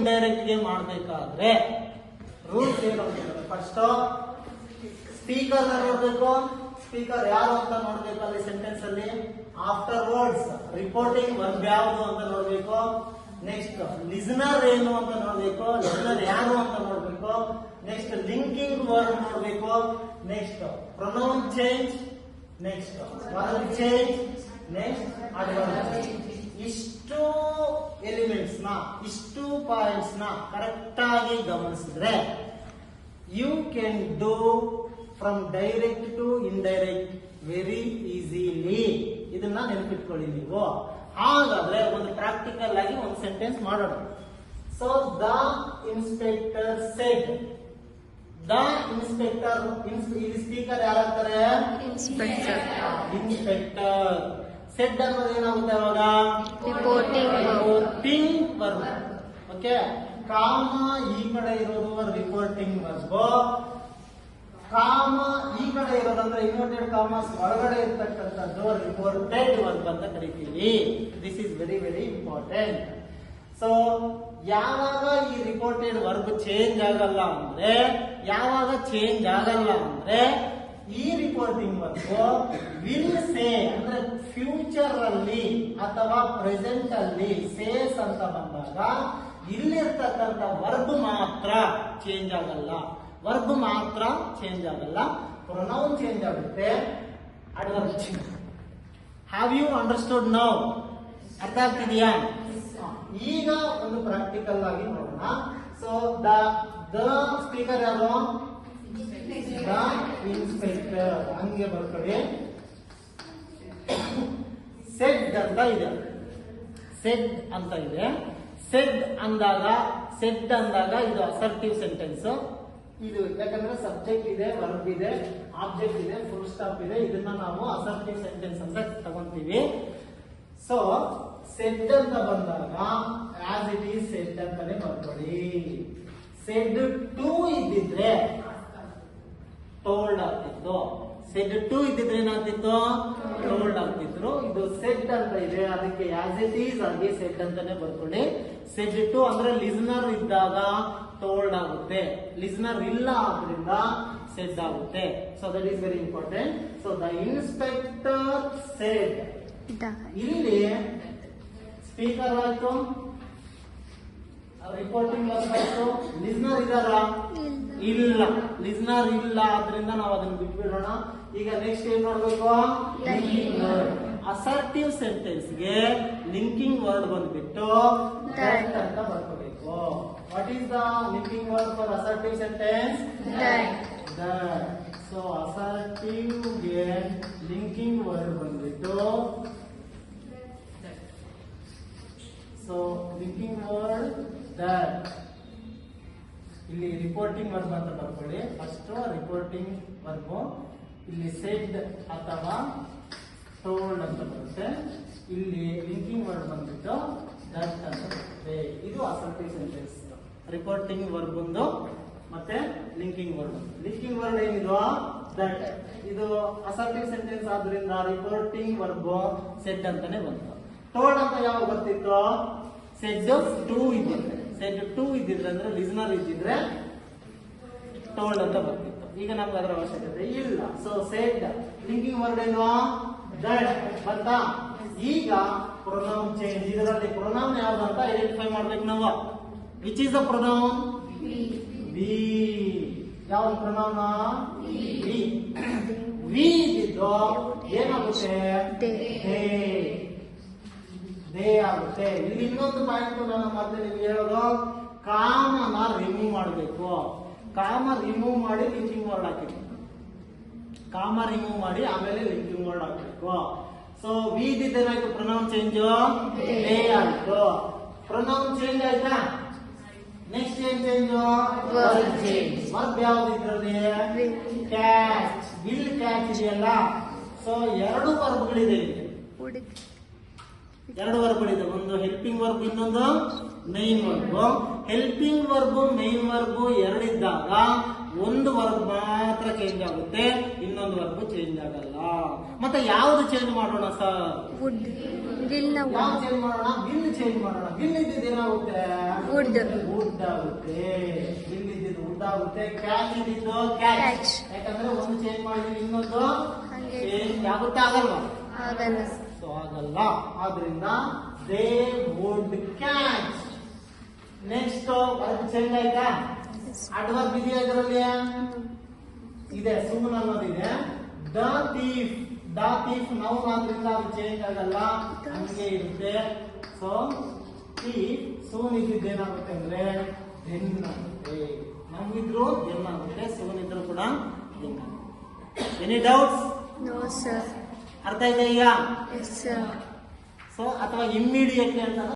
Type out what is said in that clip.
Indirect ಗೆ ಮಾಡಬೇಕಾದ್ರೆ rules ಏನು ಅಂತ ಫಸ್ಟ್ ಸ್ಪೀಕರ್ ನೋಡ್ಬೇಕು. ಸ್ಪೀಕರ್ ಯಾರು ಅಂತ ನೋಡ್ಬೇಕು ಅಲ್ಲಿ ಸೆಂಟೆನ್ಸ್ ಅಲ್ಲಿ. ಆಫ್ಟರ್ ವರ್ಡ್ಸ್ ರಿಪೋರ್ಟಿಂಗ್ ವರ್ಬ್ ಯಾವುದು ಅಂತ ನೋಡ್ಬೇಕು. ನೆಕ್ಸ್ಟ್ ಲಿಸನರ್ ಏನು ಅಂತ ನೋಡ್ಬೇಕು. ಲಿಸನರ್ ಯಾರು ಅಂತ ನೋಡ್ಬೇಕು. ನೆಕ್ಸ್ಟ್ ಲಿಂಕಿಂಗ್ ವರ್ಡ್ ನೋಡ್ಬೇಕು. Next pronoun change. Next verb change. Next adverb. ಇಷ್ಟು ಎಲಿಮೆಂಟ್ಸ್ ನ, ಇಷ್ಟು ಪಾಯಿಂಟ್ಸ್ ನ ಕರೆಕ್ಟ್ ಆಗಿ ಗಮನಿಸಿದ್ರೆ you can do from direct to indirect very easily. ಇದನ್ನ ನೆನಪಿಟ್ಕೊಳ್ಳಿ ನೀವು. ಹಾಗಾದ್ರೆ ಒಂದು ಪ್ರಾಕ್ಟಿಕಲ್ ಆಗಿ ಒಂದು ಸೆಂಟೆನ್ಸ್ ಮಾಡೋಣ. So the inspector shed. The inspector, ಇಲ್ಲಿ ಸ್ಪೀಕರ್ ಯಾರಾಗ್ತಾರೆ? ಇನ್ಸ್ಪೆಕ್ಟರ್. ಇನ್ಸ್ಪೆಕ್ಟರ್. ಸೆಡ್ ಅನ್ನೋದು ಏನಾಗುತ್ತೆ ಅವಾಗ? Reporting verb. ಓಕೆ, ಕಾಮ ಈ ಕಡೆ ಇರೋದು ರಿಪೋರ್ಟಿಂಗ್ ವರ್ಬ್. ಕಾಮ ಈ ಕಡೆ ಇರೋದಂದ್ರೆ ಇನ್ವರ್ಟೆಡ್ ಕಾಮರ್ಸ್ ಒಳಗಡೆ ಇರ್ತಕ್ಕಂಥದ್ದು ರಿಪೋರ್ಟೆಡ್ ವರ್ಬ್ ಅಂತ ಕರಿತೀವಿ. This is very very important. So ಯಾವಾಗ ಈ ರಿಪೋರ್ಟೆಡ್ ವರ್ಬ್ ಚೇಂಜ್ ಆಗಲ್ಲ ಅಂದ್ರೆ, ಯಾವಾಗ ಚೇಂಜ್ ಆಗಲ್ಲ ಅಂದ್ರೆ ಈ ರಿಪೋರ್ಟಿಂಗ್ ವರ್ಬ್ ವಿಲ್ ಸೇ ಅಂದ್ರೆ ಫ್ಯೂಚರ್ ಅಲ್ಲಿ ಅಥವಾ ಪ್ರೆಸೆಂಟ್ ಅಲ್ಲಿ ಸೇಸ್ ಅಂತ ಬಂದಾಗ ಇಲ್ಲಿರ್ತಕ್ಕಂಥ ವರ್ಬ್ ಮಾತ್ರ ಚೇಂಜ್ ಆಗಲ್ಲ. ವರ್ಬ್ ಮಾತ್ರ ಚೇಂಜ್ ಆಗಲ್ಲ, ಪ್ರೊನೌನ್ ಚೇಂಜ್ ಆಗುತ್ತೆ, adverb change. Have you understood now? ಅರ್ಥ ಆಗ್ತಿದೆಯಾ? ಈಗ ಒಂದು ಪ್ರಾಕ್ಟಿಕಲ್ ಆಗಿ ನೋಡೋಣ. ಸೊ ದ ಸ್ಪೀಕರ್ ಯಾರು? The inspector. ಹಂಗೆ ಬರ್ಕೊಳ್ಳಿ. ಸೆಡ್ ಅಂತ ಇದೆ. ಸೆಡ್ ಅಂತ ಇದೆ. ಸೆಡ್ ಅಂದಾಗ ಇದು ಅಸರ್ಟಿವ್ ಸೆಂಟೆನ್ಸ್. ಇದು ಯಾಕಂದ್ರೆ ಸಬ್ಜೆಕ್ಟ್ ಇದೆ, ವರ್ಬ್ ಇದೆ, ಆಬ್ಜೆಕ್ಟ್ ಇದೆ, ಫುಲ್ ಸ್ಟಾಪ್ ಇದೆ. ಇದನ್ನ ನಾವು ಅಸರ್ಟಿವ್ ಸೆಂಟೆನ್ಸ್ ಅಂತ ತಗೊಂತೀವಿ. ಸೊ ಸೆಡ್ ಅಂತ ಬಂದಾಗ ಆಸ್ ಇಟ್ ಈಸ್ ಸೆಡ್ ಅಂತಾನೆ ಬರ್ಕೊಳ್ಳಿ. ಸೆಡ್ ಟು ಇದ್ದಿದ್ರೆ ಟೋಲ್ಡ್ ಆಗ್ತಿತ್ತು. ಸೆಡ್ ಟು ಇದ್ದಿದ್ರೆ ಏನಾಗ್ತಿತ್ತು? ಟೋಲ್ಡ್ ಆಗ್ತಿದ್ರು. ಇದು ಸೆಡ್ ಅಂತ ಇದೆ, ಅದಕ್ಕೆ ಆಸ್ ಇಟ್ ಈಸ್ ಆಗಿ ಸೆಡ್ ಅಂತಾನೆ ಬರ್ಕೊಳ್ಳಿ. ಸೆಡ್ ಟು ಅಂದ್ರೆ ಲಿಸನರ್ ಇದ್ದಾಗ ಟೋಲ್ಡ್ ಆಗುತ್ತೆ, ಲಿಸನರ್ ಇಲ್ಲ ಆದ್ರಿಂದ ಸೆಡ್ ಆಗುತ್ತೆ. So that is very important. So the inspector shed. ಇಲ್ಲಿ ಸ್ಪೀಕರ್ ಆಯ್ತು, ರಿಪೋರ್ಟಿಂಗ್ ವರ್ಬ್ ಆಯ್ತು. ಲಿಸನರ್ ಇದಾರ? ಇಲ್ಲ, ಲಿಸನರ್ ಇಲ್ಲ, ಆದ್ರಿಂದ ನಾವು ಅದನ್ನ ಬಿಟ್ಬಿಡೋಣ. ಈಗ ನೆಕ್ಸ್ಟ್ ಏನ್ ನೋಡ್ಬೇಕು? Linking word. ಅಸರ್ಟಿವ್ ಸೆಂಟೆನ್ಸ್ ಗೆ ಲಿಂಕಿಂಗ್ ವರ್ಡ್ ಬಂದ್ಬಿಟ್ಟು ದಟ್ ಅಂತ ಬರ್ಕೋಬೇಕು. What is the linking word for assertive sentence? That. So assertive ಗೆ ಲಿಂಕಿಂಗ್ ವರ್ಡ್ ಬಂದ್ಬಿಟ್ಟು, ಸೊ ಲಿಂಕಿಂಗ್ ವರ್ಡ್ ದಟ್. ಇಲ್ಲಿ ರಿಪೋರ್ಟಿಂಗ್ ವರ್ಬ್ ಅಂತ ಬರ್ಕೊಳ್ಳಿ. First reporting verb. ಇಲ್ಲಿ ಸೆಡ್ ಅಥವಾ ಟೋಲ್ಡ್ ಅಂತ ಬರುತ್ತೆ. ಇಲ್ಲಿ ಲಿಂಕಿಂಗ್ ವರ್ಡ್ ಬಂದ್ಬಿಟ್ಟು ದಟ್ ಅಂತ ಬರುತ್ತೆ. ಇದು ಅಸರ್ಟಿವ್ ಸೆಂಟೆನ್ಸ್. ರಿಪೋರ್ಟಿಂಗ್ ವರ್ಬ್ ಒಂದು ಮತ್ತೆ ಲಿಂಕಿಂಗ್ ವರ್ಡ್. ಲಿಂಕಿಂಗ್ ವರ್ಡ್ ಏನಿದು? ದಟ್. ಇದು ಅಸರ್ಟಿವ್ ಸೆಂಟೆನ್ಸ್ ಆದ್ರಿಂದ ರಿಪೋರ್ಟಿಂಗ್ ವರ್ಬ್ ಸೆಡ್ ಅಂತಾನೆ ಬಂತು. ಟೋಲ್ಡ್ ಅಂತ ಯಾವಾಗ ಬರ್ತಿತ್ತು? ಸೆಡ್ ಟು ಇದ್ದಿದ್ರೆ. ಸೆಡ್ ಟು ಇದ್ದಿದ್ರೆ ಅಂದ್ರೆ ಲಿಸನರ್ ಇದ್ದಿದ್ರೆ ಟೋಲ್ಡ್ ಅಂತ ಬರ್ತಿತ್ತು. ಈಗ ನಮ್ಗೆ ಅದರ ಅವಶ್ಯಕತೆ ಇಲ್ಲ. ಸೊ ಸೆಡ್ ಲಿಂಕಿಂಗ್ ವರ್ಡ್ ಏನು? ದಟ್ ಬಂತಾ? ಈಗ ಪ್ರೊನೌನ್ ಚೇಂಜ್. ಇದರಲ್ಲಿ ಪ್ರೊನೌನ್ ಯಾವ್ದು ಅಂತ ಐಡೆಂಟಿಫೈ ಮಾಡ್ಬೇಕು ನಾವು. Which is the pronoun? We. ಯಾವ ಪ್ರೊನೌನ್? ವಿ. ವಿ ಇದ್ದಿದ್ದು ಏನಾಗುತ್ತೆ? ದೇ ಆಗುತ್ತೆ. ಇಲ್ಲಿ ಇನ್ನೊಂದು ಪಾಯಿಂಟ್ ನಾನು ಮತ್ತೆ ನಿಮ್ಗೆ ಹೇಳೋದು, ಕಾಮನ ರಿಮೂವ್ ಮಾಡಬೇಕು. ಕಾಮ ರಿಮೂವ್ ಮಾಡಿ ಲಿಂಕಿಂಗ್ ವರ್ಡ್ ಹಾಕಿದ್ವಿ. ಕಾಮ ರಿಮೂವ್ ಮಾಡಿ ಆಮೇಲೆ ಲಿಂಕಿಂಗ್ ವರ್ಡ್ ಹಾಕಬೇಕು. ಸೊ ವಿ ಇದ್ದಿದ್ದೇನಾಯ್ತು? ಪ್ರೊನೌನ್ ಚೇಂಜ್ ದೇ ಆಯ್ತು. ಪ್ರೊನೌನ್ ಚೇಂಜ್ ಆಯ್ತಾ? ನೆಕ್ಸ್ಟ್ ಏನ್ ಚೇಂಜ್? Verb change. ವರ್ಬ್ ಯಾವ್ದು ಇದ್ರಲ್ಲಿ? ಕ್ಯಾಚ್. ವಿಲ್ ಕ್ಯಾಚ್ ಇದೆಯಲ್ಲ. ಸೊ ಎರಡು ವರ್ಬ್ಗಳಿದೆ ಇಲ್ಲಿ. ಎರಡು ವರ್ಬ್ಗಳಿದೆ. ಒಂದು ಹೆಲ್ಪಿಂಗ್ ವರ್ಬ್, ಇನ್ನೊಂದು main verb. Helping verb main verb ಎರಡಿದ್ದಾಗ ಒಂದು ವರ್ಬ್ ಮಾತ್ರ ಚೇಂಜ್ ಆಗುತ್ತೆ, ಇನ್ನೊಂದು ವರ್ಬ್ ಚೇಂಜ್ ಆಗಲ್ಲ. ಮತ್ತೆ ಯಾವ್ದು ಚೇಂಜ್ ಮಾಡೋಣ ಸರ್? ವುಡ್. ವಿಲ್ ನ ಯಾವ್ದು ಚೇಂಜ್ ಮಾಡೋಣ? ವಿಲ್ ಚೇಂಜ್ ಮಾಡೋಣ. ವಿಲ್ ಇದ್ದಿದ್ದು ಏನಾಗುತ್ತೆ? ವುಡ್. ವುಡ್ ಆಗುತ್ತೆ. ವಿಲ್ ಇದ್ದಿದ್ದು ವುಡ್ ಆಗುತ್ತೆ. ಕ್ಯಾಚ್ ಇದ್ದಿದ್ದು ಕ್ಯಾಚ್. Catch. ಯಾಕಂದ್ರೆ ಒಂದು ಚೇಂಜ್ ಮಾಡಿದ್ರೆ ಇನ್ನೊಂದು ಹಾಗೆ. ಚೇಂಜ್ ಆಗುತ್ತೆ, ಆಗಲ್ವಾ? ಆಗಲ್ಲ. ಸೊ ಆಗಲ್ಲ. ಆದ್ರಿಂದ they would catch. Next verb change ಆಯ್ತಾ? ಅಡ್ವರ್ಬ್ ಇದೆಯಾ ಇದರಲ್ಲಿ? ಇದೆ, ಸೂನ್ ಅನ್ನೋದಿದೆ. The thief. The thief noun ಆದ್ರಿಂದ ಅದು ಚೇಂಜ್ ಆಗಲ್ಲ, ಹಂಗೆ ಇರುತ್ತೆ. ಸೊ ಥೀಫ್ ಸೂನ್ ಇದ್ದಿದ್ದು ಏನಾಗುತ್ತೆ ಅಂದ್ರೆ ದೆನ್ ಆಗುತ್ತೆ. ನಮ್ಗಿದ್ರು ದೆನ್ ಆಗುತ್ತೆ, ಸೂನ್ ಇದ್ರು ಕೂಡ ದೆನ್ ಆಗುತ್ತೆ. Any doubts? No sir. ಅರ್ಥ ಇದೆ ಈಗ? Yes sir. ಸೊ ಅಥವಾ ಇಮ್ಮಿಡಿಯೇಟ್ಲಿ ಅಂತ